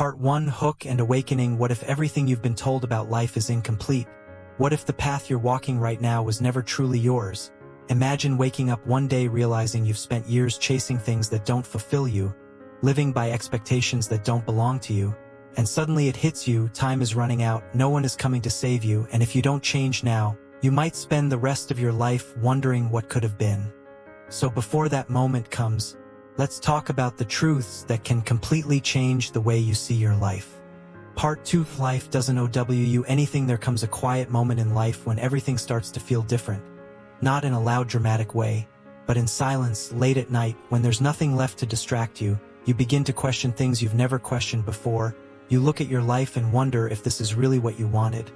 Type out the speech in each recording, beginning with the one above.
Part 1: Hook and Awakening. What if everything you've been told about life is incomplete? What if the path you're walking right now was never truly yours? Imagine waking up one day realizing you've spent years chasing things that don't fulfill you, living by expectations that don't belong to you, and suddenly it hits you: time is running out, no one is coming to save you, and if you don't change now, you might spend the rest of your life wondering what could have been. So before that moment comes, let's talk about the truths that can completely change the way you see your life. Part 2: Life doesn't owe you anything. There comes a quiet moment in life when everything starts to feel different. Not in a loud dramatic way, but in silence, late at night, when there's nothing left to distract you. You begin to question things you've never questioned before. You look at your life and wonder if this is really what you wanted,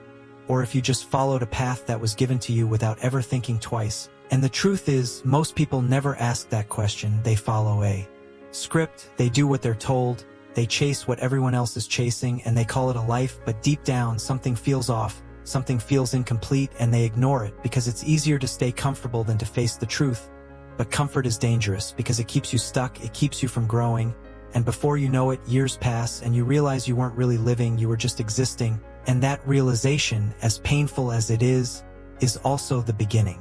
or if you just followed a path that was given to you without ever thinking twice. And the truth is, most people never ask that question. They follow a script, they do what they're told, they chase what everyone else is chasing, and they call it a life, but deep down something feels off, something feels incomplete, and they ignore it because it's easier to stay comfortable than to face the truth. But comfort is dangerous because it keeps you stuck, it keeps you from growing, and before you know it, years pass and you realize you weren't really living, you were just existing. And that realization, as painful as it is also the beginning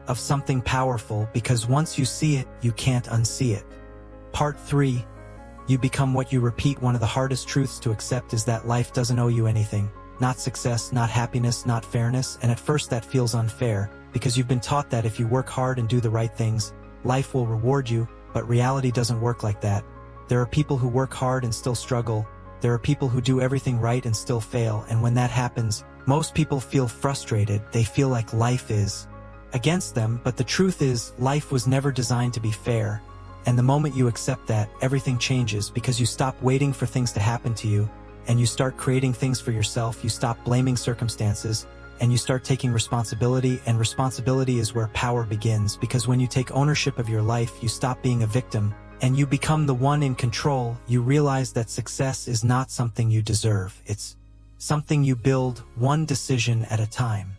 of something powerful, because once you see it, you can't unsee it. Part 3: You become what you repeat. One of the hardest truths to accept is that life doesn't owe you anything. Not success, not happiness, not fairness, and at first that feels unfair, because you've been taught that if you work hard and do the right things, life will reward you, but reality doesn't work like that. There are people who work hard and still struggle. There are people who do everything right and still fail, and when that happens, most people feel frustrated. They feel like life is against them, but the truth is, life was never designed to be fair. And the moment you accept that, everything changes, because you stop waiting for things to happen to you, and you start creating things for yourself. You stop blaming circumstances, and you start taking responsibility, and responsibility is where power begins, because when you take ownership of your life, you stop being a victim, and you become the one in control. You realize that success is not something you deserve, it's something you build, one decision at a time.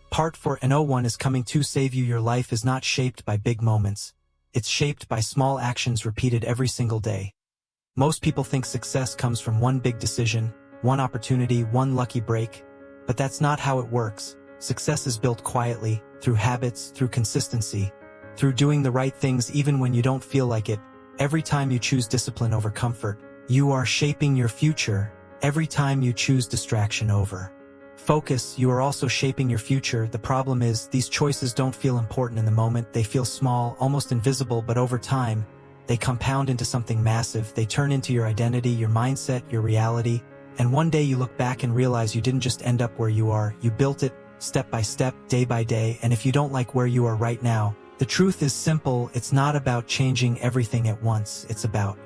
Part 4: No one is coming to save you. Your life is not shaped by big moments. It's shaped by small actions repeated every single day. Most people think success comes from one big decision, one opportunity, one lucky break. But that's not how it works. Success is built quietly, through habits, through consistency, through doing the right things even when you don't feel like it. Every time you choose discipline over comfort, you are shaping your future. Every time you choose distraction over focus, you are also shaping your future. The problem is, these choices don't feel important in the moment. They feel small, almost invisible, but over time, they compound into something massive. They turn into your identity, your mindset, your reality. And one day you look back and realize you didn't just end up where you are. You built it, step by step, day by day. And if you don't like where you are right now, the truth is simple. It's not about changing everything at once. It's about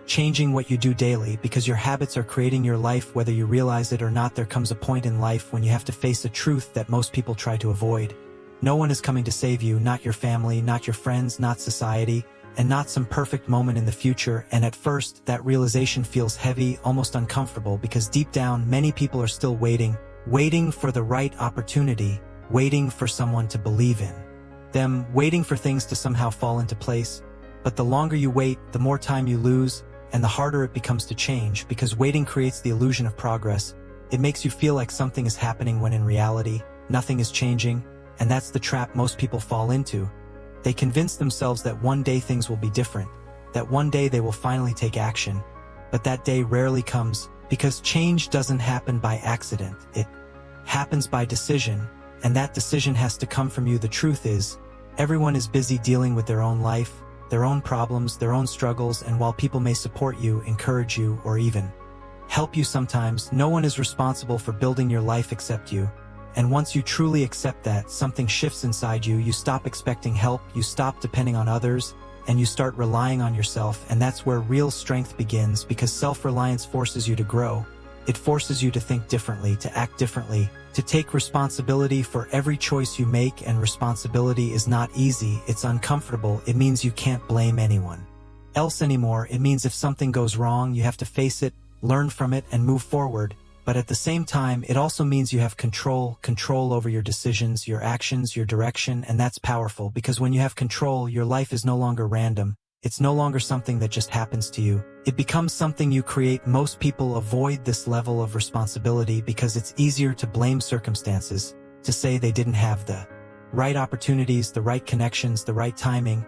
changing what you do daily, because your habits are creating your life whether you realize it or not. There comes a point in life when you have to face a truth that most people try to avoid. No one is coming to save you, not your family, not your friends, not society, and not some perfect moment in the future. And at first, that realization feels heavy, almost uncomfortable, because deep down, many people are still waiting for the right opportunity, waiting for someone to believe in them, waiting for things to somehow fall into place. But the longer you wait, the more time you lose, and the harder it becomes to change, because waiting creates the illusion of progress. It makes you feel like something is happening when in reality, nothing is changing, and that's the trap most people fall into. They convince themselves that one day things will be different, that one day they will finally take action. But that day rarely comes, because change doesn't happen by accident. It happens by decision, and that decision has to come from you. The truth is, everyone is busy dealing with their own life, their own problems, their own struggles, and while people may support you, encourage you, or even help you sometimes, no one is responsible for building your life except you. And once you truly accept that, something shifts inside you. You stop expecting help, you stop depending on others, and you start relying on yourself. And that's where real strength begins, because self-reliance forces you to grow. It forces you to think differently, to act differently, to take responsibility for every choice you make. And responsibility is not easy, it's uncomfortable. It means you can't blame anyone else anymore. It means if something goes wrong, you have to face it, learn from it, and move forward. But at the same time, it also means you have control over your decisions, your actions, your direction, and that's powerful, because when you have control, your life is no longer random. It's no longer something that just happens to you. It becomes something you create. Most people avoid this level of responsibility because it's easier to blame circumstances, to say they didn't have the right opportunities, the right connections, the right timing.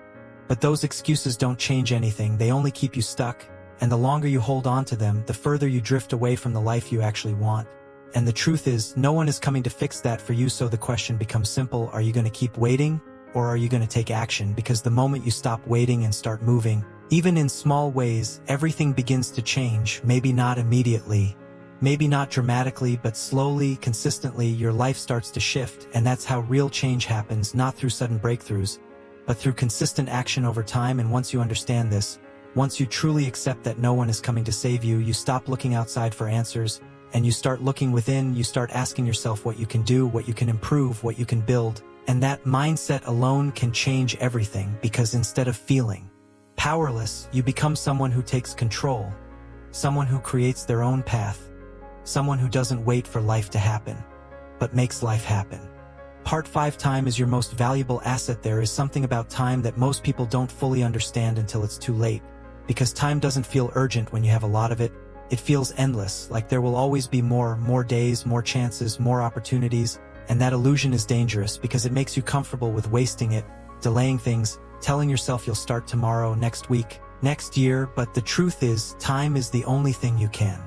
But those excuses don't change anything. They only keep you stuck, and the longer you hold on to them, the further you drift away from the life you actually want. And the truth is, no one is coming to fix that for you, so the question becomes simple: are you going to keep waiting, or are you going to take action? Because the moment you stop waiting and start moving, even in small ways, everything begins to change. Maybe not immediately, maybe not dramatically, but slowly, consistently, your life starts to shift. And that's how real change happens, not through sudden breakthroughs, but through consistent action over time. And once you understand this, once you truly accept that no one is coming to save you, you stop looking outside for answers, and you start looking within. You start asking yourself what you can do, what you can improve, what you can build. And that mindset alone can change everything, because instead of feeling powerless, you become someone who takes control, someone who creates their own path, someone who doesn't wait for life to happen, but makes life happen. Part 5: Time is your most valuable asset. There is something about time that most people don't fully understand until it's too late, because time doesn't feel urgent when you have a lot of it. It feels endless, like there will always be more days, more chances, more opportunities. And that illusion is dangerous because it makes you comfortable with wasting it, delaying things, telling yourself you'll start tomorrow, next week, next year. But the truth is, time is the only thing you can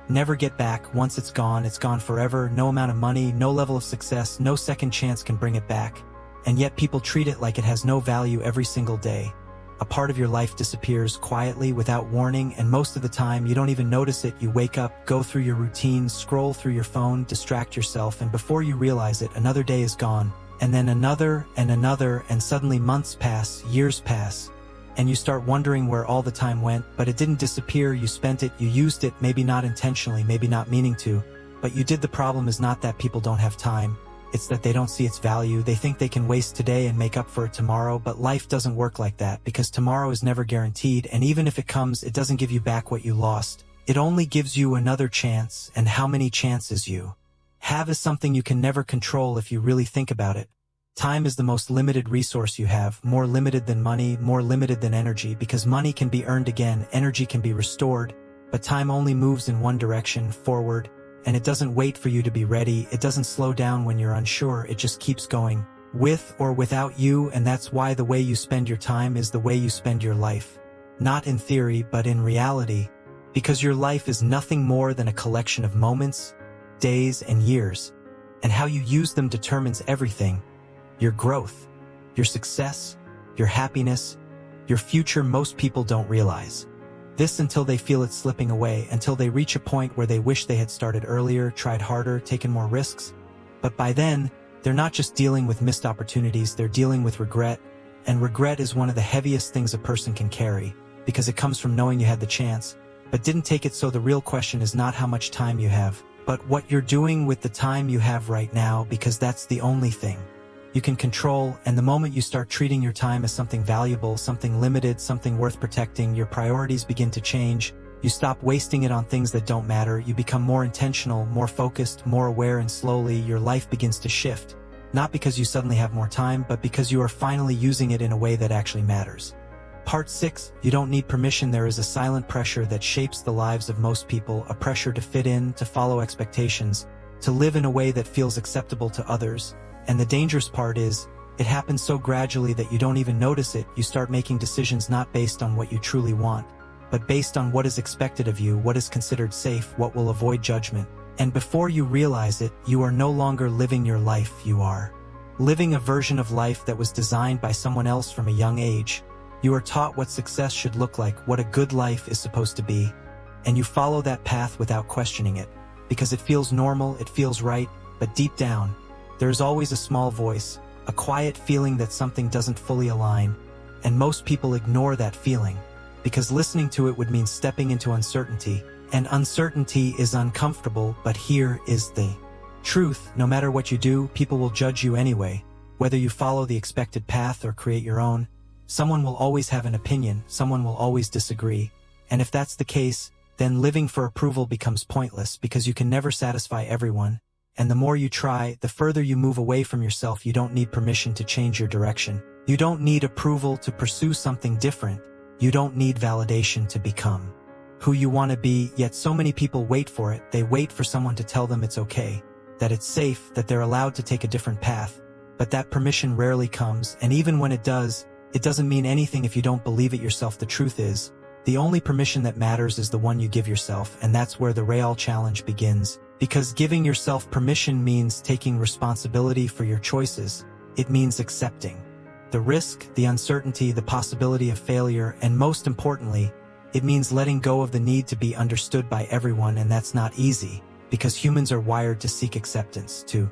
never get back. Once it's gone forever. No amount of money, no level of success, no second chance can bring it back. And yet people treat it like it has no value every single day. A part of your life disappears quietly, without warning, and most of the time you don't even notice it. You wake up, go through your routine, scroll through your phone, distract yourself, and before you realize it, another day is gone, and then another, and suddenly months pass, years pass, and you start wondering where all the time went. But it didn't disappear. You spent it, you used it, maybe not intentionally, maybe not meaning to, but you did. The problem is not that people don't have time. It's that they don't see its value. They think they can waste today and make up for it tomorrow, but life doesn't work like that, because tomorrow is never guaranteed, and even if it comes, it doesn't give you back what you lost. It only gives you another chance, and how many chances you have is something you can never control if you really think about it. Time is the most limited resource you have, more limited than money, more limited than energy, because money can be earned again, energy can be restored, but time only moves in one direction, forward. And it doesn't wait for you to be ready. It doesn't slow down when you're unsure. It just keeps going, with or without you. And that's why the way you spend your time is the way you spend your life. Not in theory, but in reality. Because your life is nothing more than a collection of moments, days, and years. And how you use them determines everything. Your growth, your success, your happiness, your future. Most people don't realize this until they feel it slipping away, until they reach a point where they wish they had started earlier, tried harder, taken more risks. But by then, they're not just dealing with missed opportunities, they're dealing with regret. And regret is one of the heaviest things a person can carry, because it comes from knowing you had the chance, but didn't take it. So the real question is not how much time you have, but what you're doing with the time you have right now, because that's the only thing you can control. And the moment you start treating your time as something valuable, something limited, something worth protecting, your priorities begin to change. You stop wasting it on things that don't matter. You become more intentional, more focused, more aware, and slowly your life begins to shift. Not because you suddenly have more time, but because you are finally using it in a way that actually matters. Part 6: You don't need permission. There is a silent pressure that shapes the lives of most people, a pressure to fit in, to follow expectations, to live in a way that feels acceptable to others. And the dangerous part is, it happens so gradually that you don't even notice it. You start making decisions not based on what you truly want, but based on what is expected of you, what is considered safe, what will avoid judgment. And before you realize it, you are no longer living your life. You are living a version of life that was designed by someone else from a young age. You are taught what success should look like, what a good life is supposed to be, and you follow that path without questioning it, because it feels normal, it feels right. But deep down, there is always a small voice, a quiet feeling that something doesn't fully align, and most people ignore that feeling, because listening to it would mean stepping into uncertainty, and uncertainty is uncomfortable. But here is the truth: no matter what you do, people will judge you anyway. Whether you follow the expected path or create your own, someone will always have an opinion, someone will always disagree. And if that's the case, then living for approval becomes pointless, because you can never satisfy everyone. And the more you try, the further you move away from yourself. You don't need permission to change your direction. You don't need approval to pursue something different. You don't need validation to become who you want to be, yet so many people wait for it. They wait for someone to tell them it's okay, that it's safe, that they're allowed to take a different path. But that permission rarely comes, and even when it does, it doesn't mean anything if you don't believe it yourself. The truth is, the only permission that matters is the one you give yourself, and that's where the real challenge begins. Because giving yourself permission means taking responsibility for your choices. It means accepting the risk, the uncertainty, the possibility of failure, and most importantly, it means letting go of the need to be understood by everyone, and that's not easy, because humans are wired to seek acceptance, to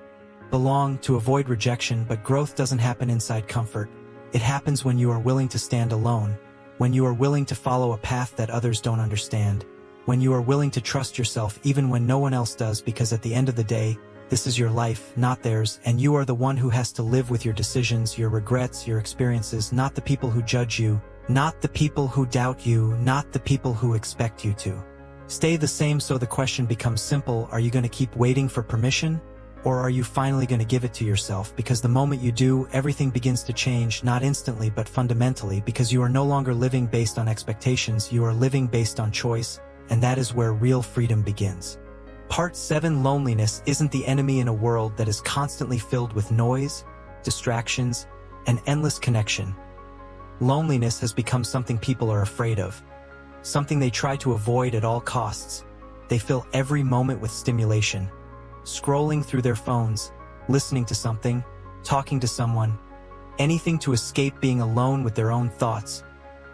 belong, to avoid rejection. But growth doesn't happen inside comfort. It happens when you are willing to stand alone, when you are willing to follow a path that others don't understand, when you are willing to trust yourself even when no one else does, because at the end of the day, this is your life, not theirs, and you are the one who has to live with your decisions, your regrets, your experiences, not the people who judge you, not the people who doubt you, not the people who expect you to stay the same. So the question becomes simple: are you going to keep waiting for permission? Or are you finally going to give it to yourself? Because the moment you do, everything begins to change, not instantly but fundamentally, because you are no longer living based on expectations, you are living based on choice, and that is where real freedom begins. Part 7: Loneliness isn't the enemy in a world that is constantly filled with noise, distractions, and endless connection. Loneliness has become something people are afraid of, something they try to avoid at all costs. They fill every moment with stimulation, scrolling through their phones, listening to something, talking to someone, anything to escape being alone with their own thoughts.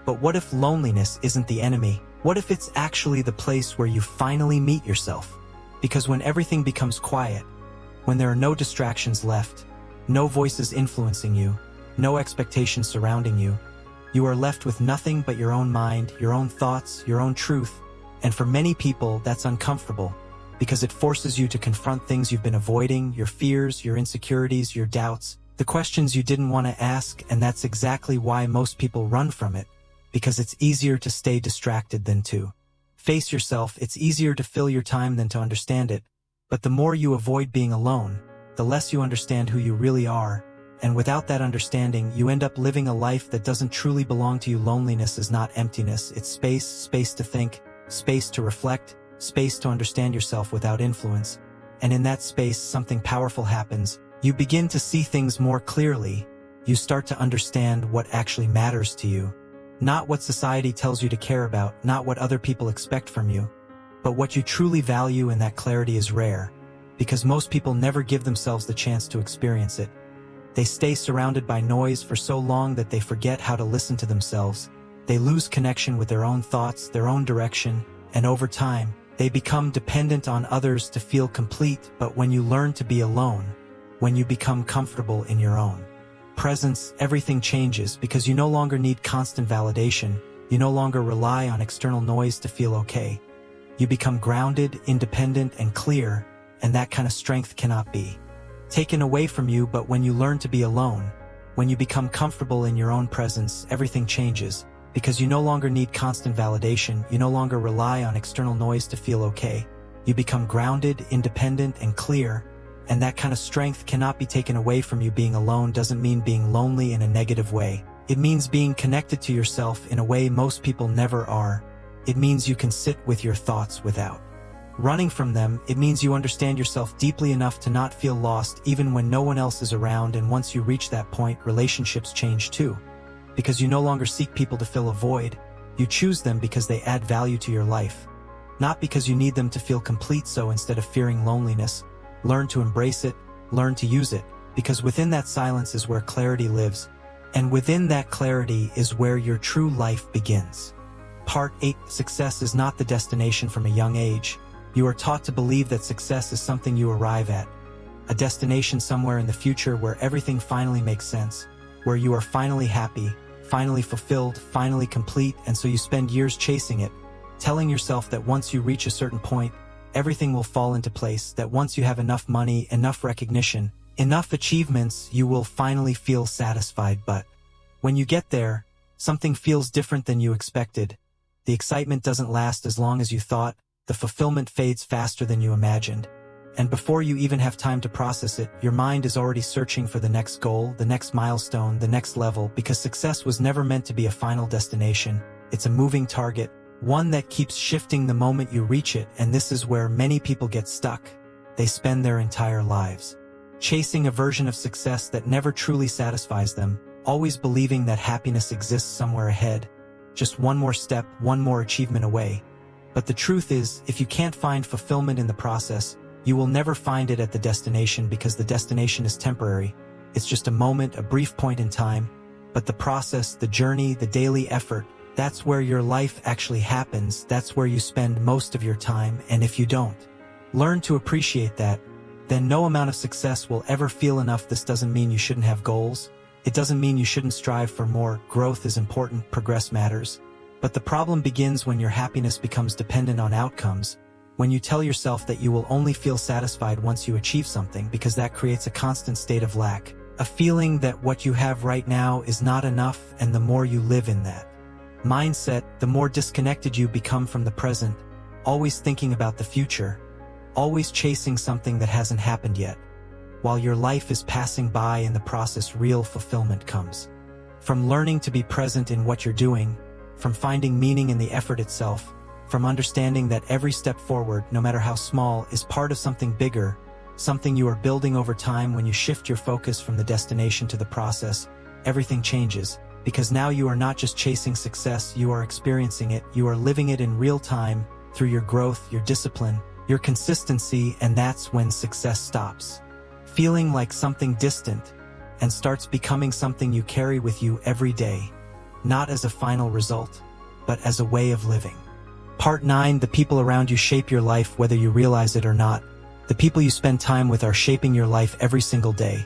But what if loneliness isn't the enemy? What if it's actually the place where you finally meet yourself? Because when everything becomes quiet, when there are no distractions left, no voices influencing you, no expectations surrounding you, you are left with nothing but your own mind, your own thoughts, your own truth. And for many people, that's uncomfortable, because it forces you to confront things you've been avoiding, your fears, your insecurities, your doubts, the questions you didn't want to ask. And that's exactly why most people run from it, because it's easier to stay distracted than to face yourself. It's easier to fill your time than to understand it. But the more you avoid being alone, the less you understand who you really are. And without that understanding, you end up living a life that doesn't truly belong to you. Loneliness is not emptiness, it's space, space to think, space to reflect, space to understand yourself without influence. And in that space, something powerful happens. You begin to see things more clearly. You start to understand what actually matters to you. Not what society tells you to care about, not what other people expect from you, but what you truly value. And that clarity is rare, because most people never give themselves the chance to experience it. They stay surrounded by noise for so long that they forget how to listen to themselves. They lose connection with their own thoughts, their own direction, and over time, they become dependent on others to feel complete. But when you learn to be alone, when you become comfortable in your own presence, everything changes, because you no longer need constant validation. You no longer rely on external noise to feel okay. You become grounded, independent, and clear, and that kind of strength cannot be taken away from you. But when you learn to be alone, when you become comfortable in your own presence, everything changes, because you no longer need constant validation. You no longer rely on external noise to feel okay. You become grounded, independent, and clear, and that kind of strength cannot be taken away from you. Being alone doesn't mean being lonely in a negative way. It means being connected to yourself in a way most people never are. It means you can sit with your thoughts without running from them. It means you understand yourself deeply enough to not feel lost even when no one else is around. And once you reach that point, relationships change too, because you no longer seek people to fill a void. You choose them because they add value to your life, not because you need them to feel complete. So instead of fearing loneliness, learn to embrace it, learn to use it, because within that silence is where clarity lives, and within that clarity is where your true life begins. Part 8: Success is not the destination. From a young age, you are taught to believe that success is something you arrive at, a destination somewhere in the future where everything finally makes sense, where you are finally happy, finally fulfilled, finally complete. And so you spend years chasing it, telling yourself that once you reach a certain point, everything will fall into place, that once you have enough money, enough recognition, enough achievements, you will finally feel satisfied. But when you get there, something feels different than you expected. The excitement doesn't last as long as you thought. The fulfillment fades faster than you imagined. And before you even have time to process it, your mind is already searching for the next goal, the next milestone, the next level, because success was never meant to be a final destination. It's a moving target, one that keeps shifting the moment you reach it, and this is where many people get stuck. They spend their entire lives chasing a version of success that never truly satisfies them, always believing that happiness exists somewhere ahead, just one more step, one more achievement away. But the truth is, if you can't find fulfillment in the process, you will never find it at the destination, because the destination is temporary. It's just a moment, a brief point in time. But the process, the journey, the daily effort, that's where your life actually happens. That's where you spend most of your time. And if you don't learn to appreciate that, then no amount of success will ever feel enough. This doesn't mean you shouldn't have goals. It doesn't mean you shouldn't strive for more. Growth is important, progress matters. But the problem begins when your happiness becomes dependent on outcomes, when you tell yourself that you will only feel satisfied once you achieve something, because that creates a constant state of lack, a feeling that what you have right now is not enough. And the more you live in that mindset, the more disconnected you become from the present, always thinking about the future, always chasing something that hasn't happened yet. While your life is passing by, in the process, real fulfillment comes from learning to be present in what you're doing, from finding meaning in the effort itself, from understanding that every step forward, no matter how small, is part of something bigger, something you are building over time. When you shift your focus from the destination to the process, everything changes, because now you are not just chasing success, you are experiencing it, you are living it in real time, through your growth, your discipline, your consistency. And that's when success stops feeling like something distant and starts becoming something you carry with you every day, not as a final result, but as a way of living. Part 9. The people around you shape your life, whether you realize it or not. The people you spend time with are shaping your life every single day,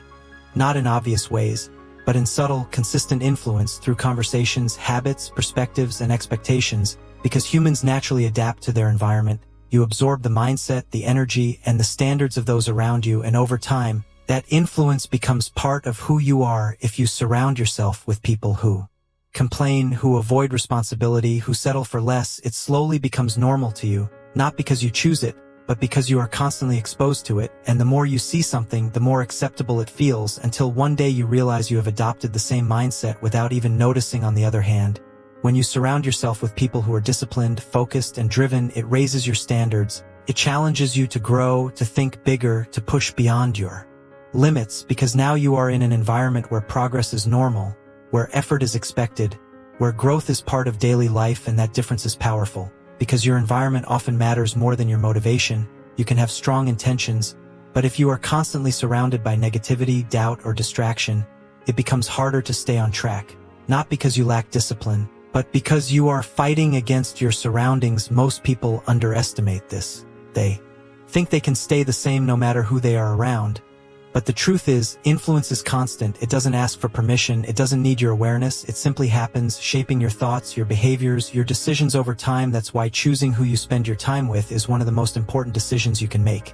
not in obvious ways, but in subtle, consistent influence through conversations, habits, perspectives, and expectations. Because humans naturally adapt to their environment, you absorb the mindset, the energy, and the standards of those around you, and over time, that influence becomes part of who you are. If you surround yourself with people who complain, who avoid responsibility, who settle for less, it slowly becomes normal to you, not because you choose it, but because you are constantly exposed to it. And the more you see something, the more acceptable it feels, until one day you realize you have adopted the same mindset without even noticing. On the other hand, when you surround yourself with people who are disciplined, focused, and driven, it raises your standards. It challenges you to grow, to think bigger, to push beyond your limits, because now you are in an environment where progress is normal, where effort is expected, where growth is part of daily life. And that difference is powerful, because your environment often matters more than your motivation. You can have strong intentions, but if you are constantly surrounded by negativity, doubt, or distraction, it becomes harder to stay on track, not because you lack discipline, but because you are fighting against your surroundings. Most people underestimate this. They think they can stay the same no matter who they are around. But the truth is, influence is constant. It doesn't ask for permission. It doesn't need your awareness. It simply happens, shaping your thoughts, your behaviors, your decisions over time. That's why choosing who you spend your time with is one of the most important decisions you can make.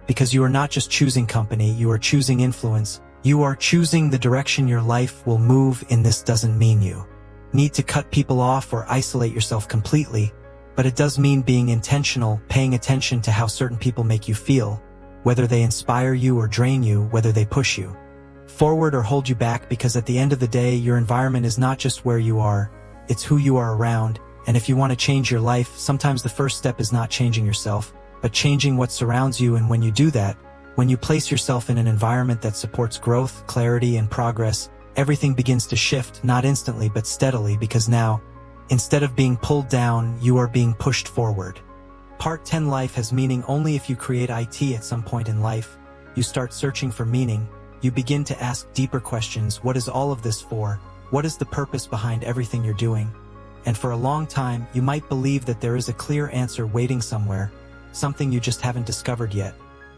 Because you are not just choosing company, you are choosing influence. You are choosing the direction your life will move in. This doesn't mean you need to cut people off or isolate yourself completely, but it does mean being intentional, paying attention to how certain people make you feel, whether they inspire you or drain you, whether they push you forward or hold you back. Because at the end of the day, your environment is not just where you are, it's who you are around. And if you want to change your life, sometimes the first step is not changing yourself, but changing what surrounds you. And when you do that, when you place yourself in an environment that supports growth, clarity, and progress, everything begins to shift, not instantly but steadily, because now, instead of being pulled down, you are being pushed forward. Part 10. Life has meaning only if you create it. At some point in life, you start searching for meaning. You begin to ask deeper questions. What is all of this for? What is the purpose behind everything you're doing? And for a long time, you might believe that there is a clear answer waiting somewhere, something you just haven't discovered yet.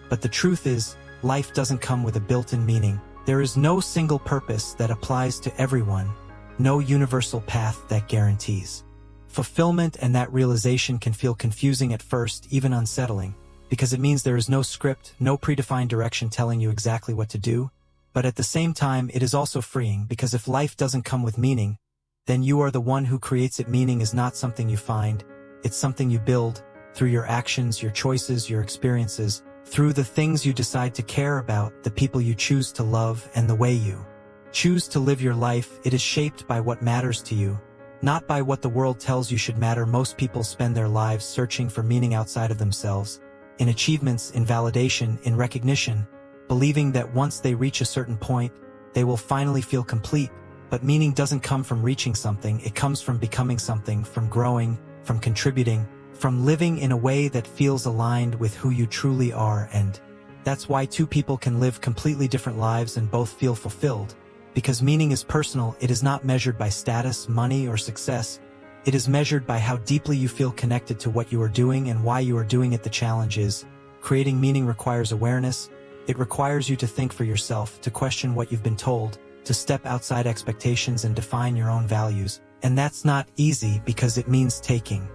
But the truth is, life doesn't come with a built-in meaning. There is no single purpose that applies to everyone, no universal path that guarantees fulfillment. And that realization can feel confusing at first, even unsettling, because it means there is no script, no predefined direction telling you exactly what to do. But at the same time, it is also freeing, because if life doesn't come with meaning, then you are the one who creates it. Meaning is not something you find, it's something you build through your actions, your choices, your experiences, through the things you decide to care about, the people you choose to love, and the way you choose to live your life. It is shaped by what matters to you, not by what the world tells you should matter. Most people spend their lives searching for meaning outside of themselves, in achievements, in validation, in recognition, believing that once they reach a certain point, they will finally feel complete. But meaning doesn't come from reaching something, it comes from becoming something, from growing, from contributing, from living in a way that feels aligned with who you truly are. And that's why two people can live completely different lives and both feel fulfilled. Because meaning is personal, it is not measured by status, money, or success. It is measured by how deeply you feel connected to what you are doing and why you are doing it. The challenge is, creating meaning requires awareness. It requires you to think for yourself, to question what you've been told, to step outside expectations and define your own values. And that's not easy because it means taking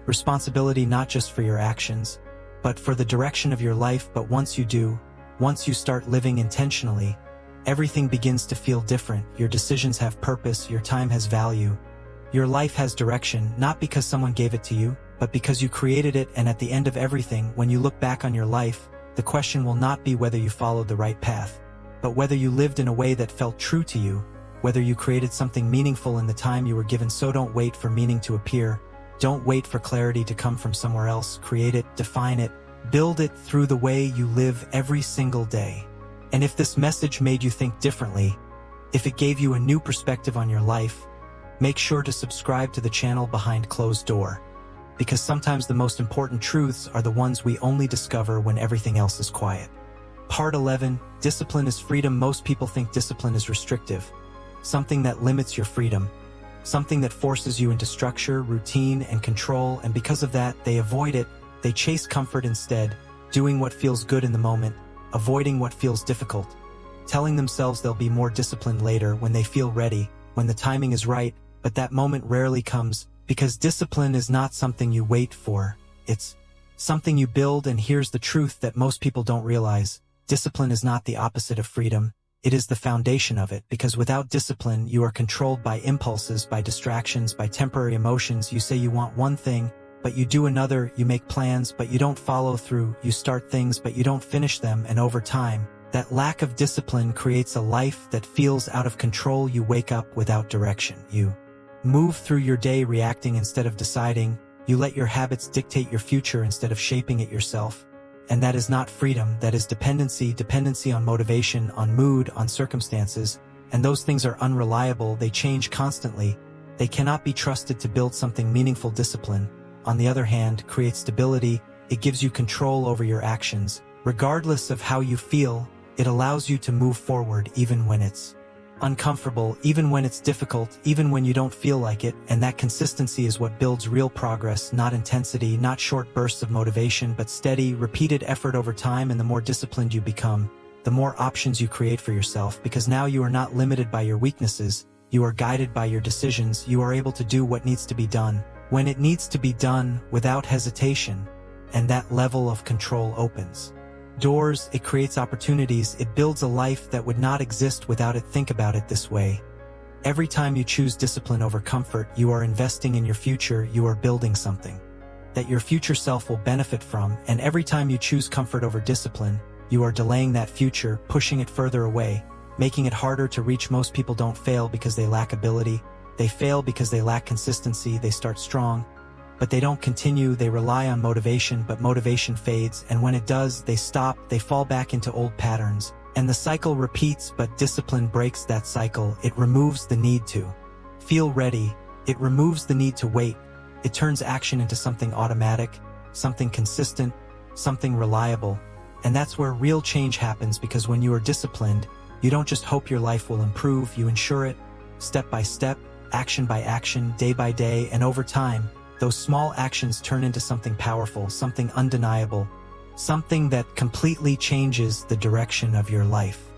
responsibility not just for your actions, but for the direction of your life. But once you do, once you start living intentionally, everything begins to feel different. Your decisions have purpose, your time has value, your life has direction, not because someone gave it to you, but because you created it. And at the end of everything, when you look back on your life, the question will not be whether you followed the right path, but whether you lived in a way that felt true to you, whether you created something meaningful in the time you were given. So don't wait for meaning to appear. Don't wait for clarity to come from somewhere else. Create it, define it, build it through the way you live every single day. And if this message made you think differently, if it gave you a new perspective on your life, make sure to subscribe to the channel Behind Closed Door, because sometimes the most important truths are the ones we only discover when everything else is quiet. Part 11, Discipline is freedom. Most people think discipline is restrictive, something that limits your freedom, something that forces you into structure, routine, and control, and because of that, they avoid it. They chase comfort instead, doing what feels good in the moment, avoiding what feels difficult, telling themselves they'll be more disciplined later when they feel ready, when the timing is right. But that moment rarely comes, because discipline is not something you wait for, it's something you build. And here's the truth that most people don't realize: discipline is not the opposite of freedom, it is the foundation of it. Because without discipline, you are controlled by impulses, by distractions, by temporary emotions. You say you want one thing, but you do another. You make plans, but you don't follow through. You start things, but you don't finish them. And over time, that lack of discipline creates a life that feels out of control. You wake up without direction. You move through your day reacting instead of deciding. You let your habits dictate your future instead of shaping it yourself. And that is not freedom, that is dependency. Dependency on motivation, on mood, on circumstances. And those things are unreliable, they change constantly. They cannot be trusted to build something meaningful. Discipline, on the other hand, creates stability. It gives you control over your actions. Regardless of how you feel, it allows you to move forward even when it's uncomfortable, even when it's difficult, even when you don't feel like it. And that consistency is what builds real progress, not intensity, not short bursts of motivation, but steady, repeated effort over time. And the more disciplined you become, the more options you create for yourself, because now you are not limited by your weaknesses, you are guided by your decisions. You are able to do what needs to be done, when it needs to be done, without hesitation. And that level of control opens doors, it creates opportunities, it builds a life that would not exist without it. Think about it this way: every time you choose discipline over comfort, you are investing in your future. You are building something that your future self will benefit from. And every time you choose comfort over discipline, you are delaying that future, pushing it further away, making it harder to reach. Most people don't fail because they lack ability, they fail because they lack consistency. They start strong, but they don't continue. They rely on motivation, but motivation fades, and when it does, they stop. They fall back into old patterns, and the cycle repeats. But discipline breaks that cycle. It removes the need to feel ready. It removes the need to wait. It turns action into something automatic, something consistent, something reliable. And that's where real change happens, because when you are disciplined, you don't just hope your life will improve, you ensure it, step by step, action by action, day by day. And over time, those small actions turn into something powerful, something undeniable, something that completely changes the direction of your life.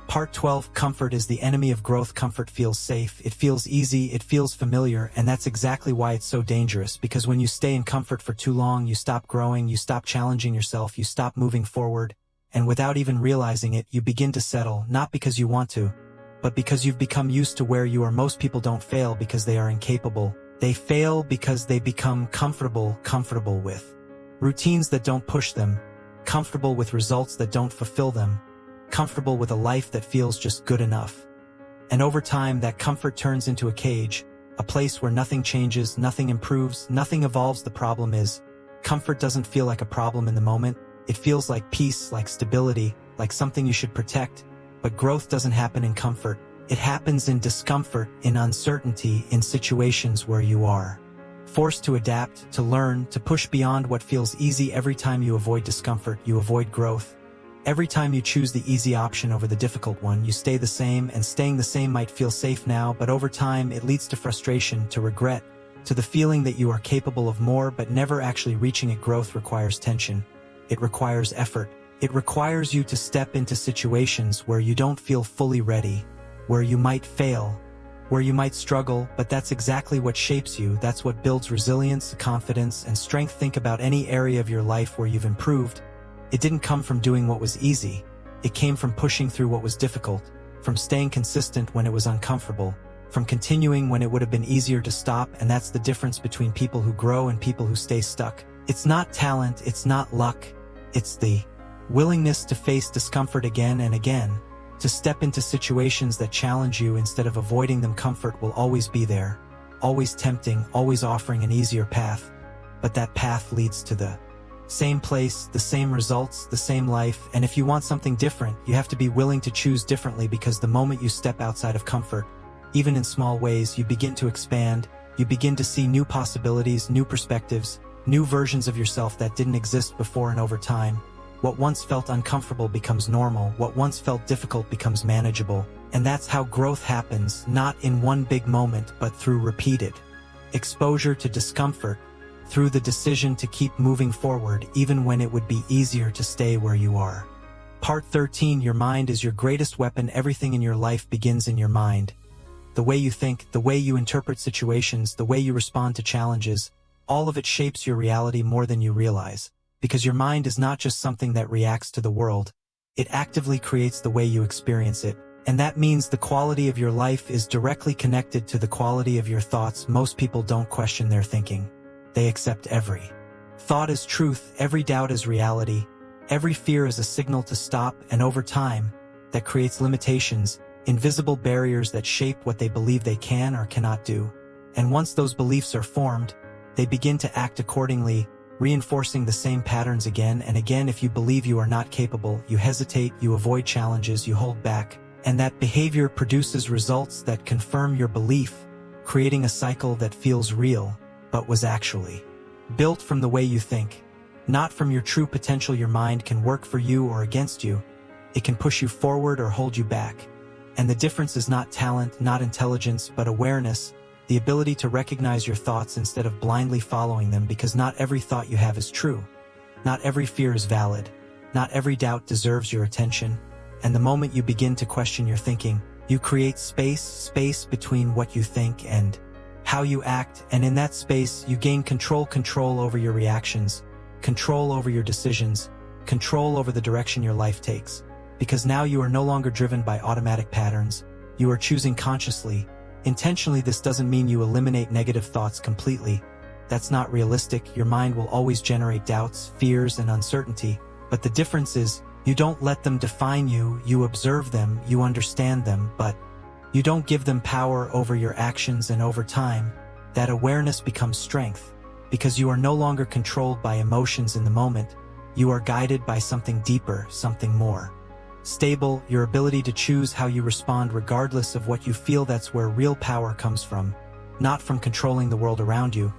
Part 12, Comfort is the enemy of growth. Comfort feels safe, it feels easy, it feels familiar, and that's exactly why it's so dangerous, because when you stay in comfort for too long, you stop growing, you stop challenging yourself, you stop moving forward, and without even realizing it, you begin to settle, not because you want to, but because you've become used to where you are. Most people don't fail because they are incapable. They fail because they become comfortable with routines that don't push them, comfortable with results that don't fulfill them, comfortable with a life that feels just good enough. And over time, that comfort turns into a cage, A place where nothing changes, nothing improves, nothing evolves. The problem is, comfort doesn't feel like a problem in the moment. It feels like peace, like stability, like something you should protect. But growth doesn't happen in comfort. It happens in discomfort, in uncertainty, in situations where you are forced to adapt, to learn, to push beyond what feels easy. Every time you avoid discomfort, you avoid growth. Every time you choose the easy option over the difficult one, you stay the same, and staying the same might feel safe now, but over time it leads to frustration, to regret, to the feeling that you are capable of more but never actually reaching it. Growth requires tension. It requires effort. It requires you to step into situations where you don't feel fully ready, where you might fail, where you might struggle, but that's exactly what shapes you. That's what builds resilience, confidence, and strength. Think about any area of your life where you've improved. It didn't come from doing what was easy. It came from pushing through what was difficult, from staying consistent when it was uncomfortable, from continuing when it would have been easier to stop. And that's the difference between people who grow and people who stay stuck. It's not talent, it's not luck. It's the willingness to face discomfort again and again, to step into situations that challenge you instead of avoiding them. Comfort will always be there, always tempting, always offering an easier path. But that path leads to the same place, the same results, the same life. And if you want something different, you have to be willing to choose differently, because the moment you step outside of comfort, even in small ways, you begin to expand. You begin to see new possibilities, new perspectives, new versions of yourself that didn't exist before. And over time, what once felt uncomfortable becomes normal. What once felt difficult becomes manageable. And that's how growth happens, not in one big moment, but through repeated exposure to discomfort, through the decision to keep moving forward even when it would be easier to stay where you are. Part 13. Your mind is your greatest weapon. Everything in your life begins in your mind. The way you think, the way you interpret situations, the way you respond to challenges, all of it shapes your reality more than you realize. Because your mind is not just something that reacts to the world, it actively creates the way you experience it. And that means the quality of your life is directly connected to the quality of your thoughts. Most people don't question their thinking. They accept every thought as truth, every doubt as reality, every fear as a signal to stop. And over time, that creates limitations, invisible barriers that shape what they believe they can or cannot do. And once those beliefs are formed, they begin to act accordingly, reinforcing the same patterns again and again. If you believe you are not capable, you hesitate, you avoid challenges, you hold back, and that behavior produces results that confirm your belief, creating a cycle that feels real, but was actually built from the way you think, not from your true potential. Your mind can work for you or against you. It can push you forward or hold you back. And the difference is not talent, not intelligence, but awareness. The ability to recognize your thoughts instead of blindly following them, because not every thought you have is true. Not every fear is valid. Not every doubt deserves your attention. And the moment you begin to question your thinking, you create space between what you think and how you act. And in that space, you gain control over your reactions, control over your decisions, control over the direction your life takes. Because now you are no longer driven by automatic patterns. You are choosing consciously, intentionally. This doesn't mean you eliminate negative thoughts completely. That's not realistic. Your mind will always generate doubts, fears, and uncertainty. But the difference is, you don't let them define you. You observe them, you understand them, but you don't give them power over your actions. And over time, that awareness becomes strength, because you are no longer controlled by emotions in the moment. You are guided by something deeper, something more stable, your ability to choose how you respond regardless of what you feel. That's where real power comes from, not from controlling the world around you,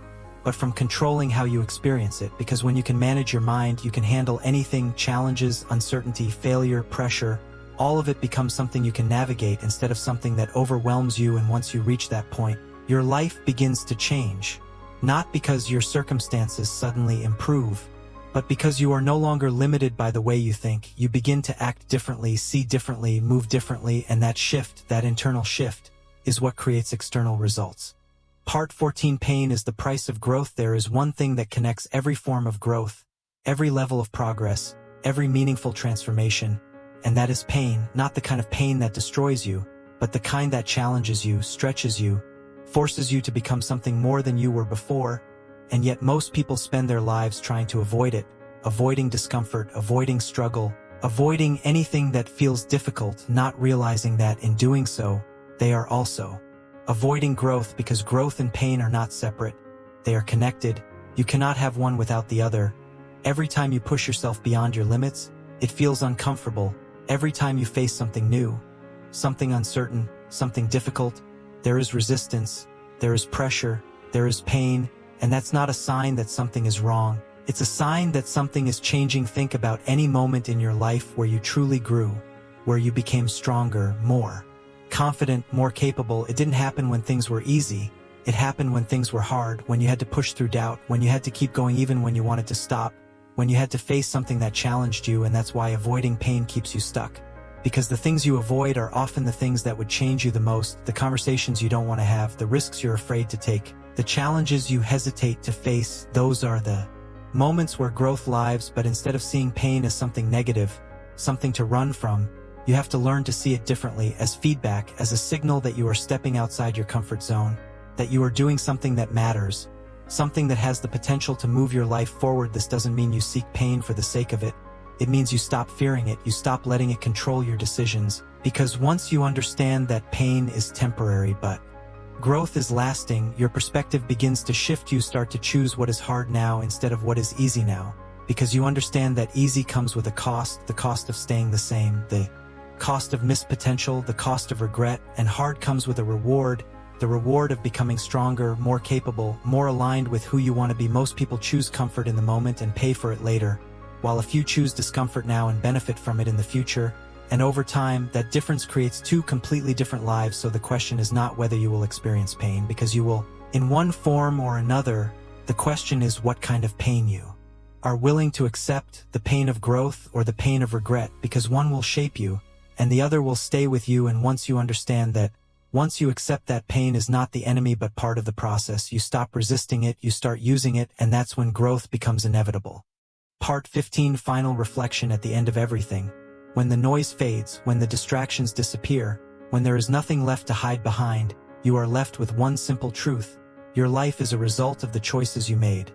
but from controlling how you experience it. Because when you can manage your mind, you can handle anything: challenges, uncertainty, failure, pressure. All of it becomes something you can navigate instead of something that overwhelms you. And once you reach that point, your life begins to change. Not because your circumstances suddenly improve, but because you are no longer limited by the way you think. You begin to act differently, see differently, move differently, and that shift, that internal shift, is what creates external results. Part 14. Pain is the price of growth. There is one thing that connects every form of growth, every level of progress, every meaningful transformation, and that is pain. Not the kind of pain that destroys you, but the kind that challenges you, stretches you, forces you to become something more than you were before. And yet most people spend their lives trying to avoid it, avoiding discomfort, avoiding struggle, avoiding anything that feels difficult, not realizing that in doing so, they are also avoiding growth because growth and pain are not separate. They are connected. You cannot have one without the other. Every time you push yourself beyond your limits, it feels uncomfortable. Every time you face something new, something uncertain, something difficult, there is resistance, there is pressure, there is pain, and that's not a sign that something is wrong. It's a sign that something is changing. Think about any moment in your life where you truly grew, where you became stronger, more confident, more capable. It didn't happen when things were easy. It happened when things were hard, when you had to push through doubt, when you had to keep going even when you wanted to stop, when you had to face something that challenged you. And that's why avoiding pain keeps you stuck. Because the things you avoid are often the things that would change you the most, the conversations you don't want to have, the risks you're afraid to take, the challenges you hesitate to face. Those are the moments where growth lives. But instead of seeing pain as something negative, something to run from, you have to learn to see it differently, as feedback, as a signal that you are stepping outside your comfort zone, that you are doing something that matters, something that has the potential to move your life forward. This doesn't mean you seek pain for the sake of it. It means you stop fearing it, you stop letting it control your decisions, because once you understand that pain is temporary but growth is lasting, your perspective begins to shift. You start to choose what is hard now instead of what is easy now, because you understand that easy comes with a cost, the cost of staying the same, the cost of missed potential, the cost of regret, and hard comes with a reward, the reward of becoming stronger, more capable, more aligned with who you want to be. Most people choose comfort in the moment and pay for it later, while a few choose discomfort now and benefit from it in the future. And over time, that difference creates two completely different lives. So the question is not whether you will experience pain, because you will, in one form or another. The question is what kind of pain you are willing to accept, the pain of growth or the pain of regret, because one will shape you and the other will stay with you. And once you understand that, once you accept that pain is not the enemy but part of the process, you stop resisting it, you start using it, and that's when growth becomes inevitable. Part 15. Final reflection. At the end of everything, when the noise fades, when the distractions disappear, when there is nothing left to hide behind, you are left with one simple truth. Your life is a result of the choices you made,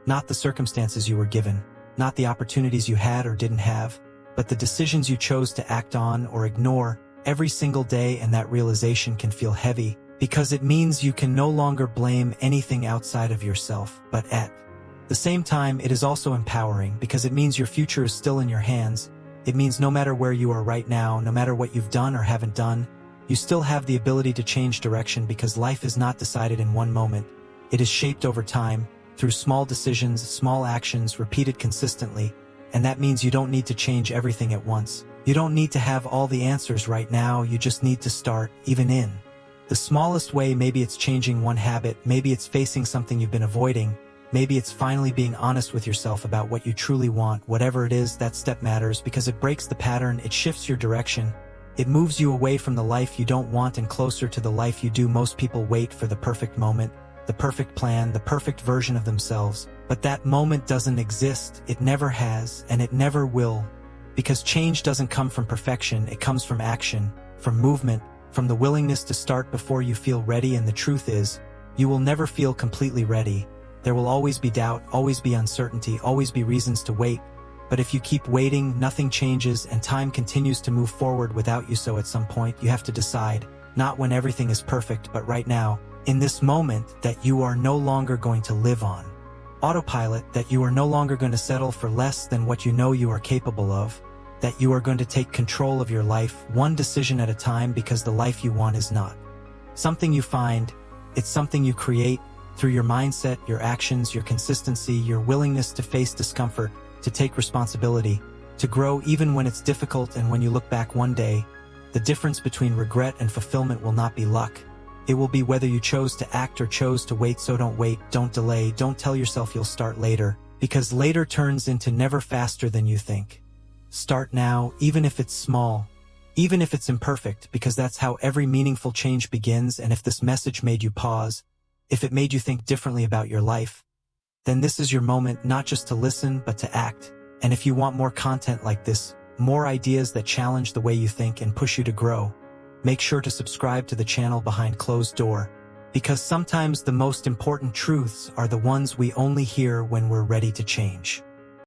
not the circumstances you were given, not the opportunities you had or didn't have, but the decisions you chose to act on or ignore every single day. And that realization can feel heavy, because it means you can no longer blame anything outside of yourself. But at the same time, it is also empowering, because it means your future is still in your hands. It means no matter where you are right now, no matter what you've done or haven't done, you still have the ability to change direction, because life is not decided in one moment. It is shaped over time, through small decisions, small actions, repeated consistently. And that means you don't need to change everything at once. You don't need to have all the answers right now. You just need to start, even in the smallest way. Maybe it's changing one habit, maybe it's facing something you've been avoiding, maybe it's finally being honest with yourself about what you truly want. Whatever it is, that step matters, because it breaks the pattern, it shifts your direction, it moves you away from the life you don't want and closer to the life you do. Most people wait for the perfect moment, the perfect plan, the perfect version of themselves, but that moment doesn't exist. It never has, and it never will, because change doesn't come from perfection, it comes from action, from movement, from the willingness to start before you feel ready. And the truth is, you will never feel completely ready. There will always be doubt, always be uncertainty, always be reasons to wait. But if you keep waiting, nothing changes and time continues to move forward without you. So at some point, you have to decide, not when everything is perfect, but right now, in this moment, that you are no longer going to live on autopilot, that you are no longer going to settle for less than what you know you are capable of, that you are going to take control of your life, one decision at a time, because the life you want is not something you find, it's something you create through your mindset, your actions, your consistency, your willingness to face discomfort, to take responsibility, to grow even when it's difficult. And when you look back one day, the difference between regret and fulfillment will not be luck. It will be whether you chose to act or chose to wait. So don't wait, don't delay, don't tell yourself you'll start later, because later turns into never faster than you think. Start now, even if it's small, even if it's imperfect, because that's how every meaningful change begins. And if this message made you pause, if it made you think differently about your life, then this is your moment, not just to listen, but to act. And if you want more content like this, more ideas that challenge the way you think and push you to grow, make sure to subscribe to the channel Behind Closed Door, because sometimes the most important truths are the ones we only hear when we're ready to change.